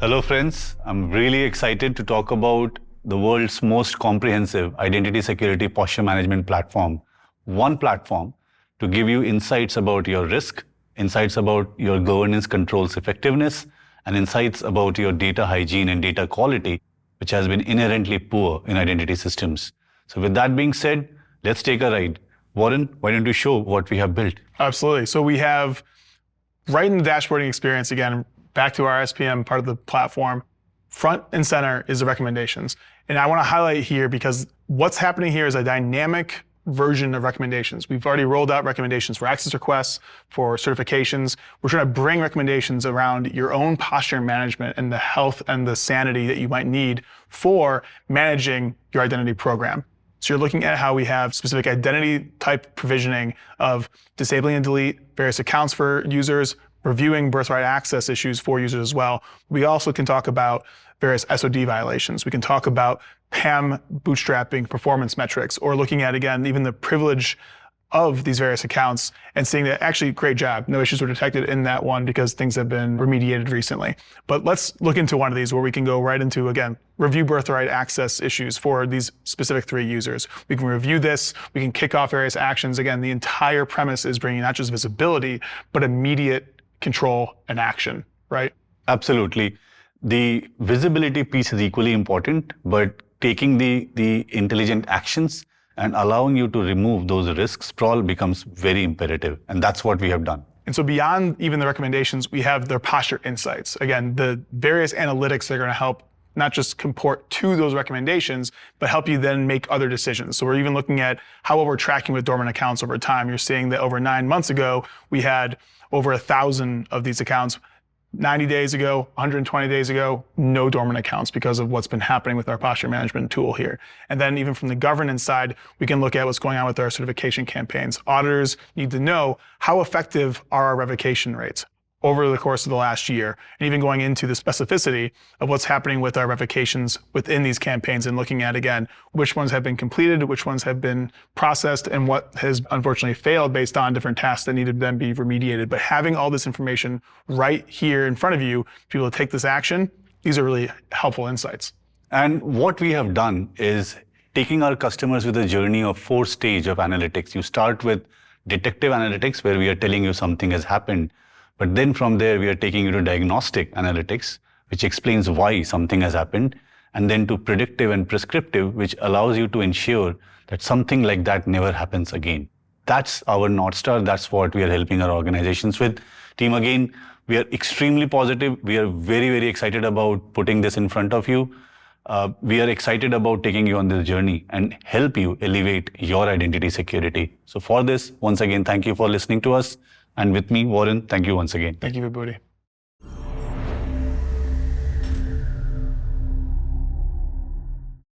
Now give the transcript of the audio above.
Hello friends, I'm really excited to talk about the world's most comprehensive identity security posture management platform. One platform to give you insights about your risk, insights about your governance controls effectiveness, and insights about your data hygiene and data quality, which has been inherently poor in identity systems. So with that being said, let's take a ride. Warren, why don't you show what we have built? Absolutely. So we have, right in the dashboarding experience, again, back to our ISPM part of the platform, front and center is the recommendations. And I want to highlight here because what's happening here is a dynamic version of recommendations. We've already rolled out recommendations for access requests, for certifications. We're trying to bring recommendations around your own posture management and the health and the sanity that you might need for managing your identity program. So you're looking at how we have specific identity type provisioning of disabling and delete various accounts for users, reviewing birthright access issues for users as well. We also can talk about various SOD violations. We can talk about PAM bootstrapping performance metrics, or looking at, again, even the privilege of these various accounts and seeing that actually, great job. No issues were detected in that one because things have been remediated recently. But let's look into one of these where we can go right into, again, review birthright access issues for these specific 3 users. We can review this, we can kick off various actions. Again, the entire premise is bringing not just visibility, but immediate control and action, right? Absolutely. The visibility piece is equally important, but taking the intelligent actions and allowing you to remove those risks sprawl becomes very imperative. And that's what we have done. And so beyond even the recommendations, we have their posture insights. Again, the various analytics that are going to help not just comport to those recommendations, but help you then make other decisions. So we're even looking at how well we're tracking with dormant accounts over time. You're seeing that over 9 months ago, we had over 1,000 of these accounts. 90 days ago, 120 days ago, no dormant accounts because of what's been happening with our posture management tool here. And then even from the governance side, we can look at what's going on with our certification campaigns. Auditors need to know how effective are our revocation rates over the course of the last year, and even going into the specificity of what's happening with our revocations within these campaigns and looking at, again, which ones have been completed, which ones have been processed, and what has unfortunately failed based on different tasks that need to then be remediated. But having all this information right here in front of you to be able to take this action, these are really helpful insights. And what we have done is taking our customers with a journey of 4 stages of analytics. You start with detective analytics, where we are telling you something has happened. But then from there, we are taking you to diagnostic analytics, which explains why something has happened, and then to predictive and prescriptive, which allows you to ensure that something like that never happens again. That's our North Star. That's what we are helping our organizations with. Team, again, we are extremely positive. We are very, very excited about putting this in front of you. We are excited about taking you on this journey and help you elevate your identity security. So for this, once again, thank you for listening to us. And with me, Warren, thank you once again. Thank you, Vibhuti.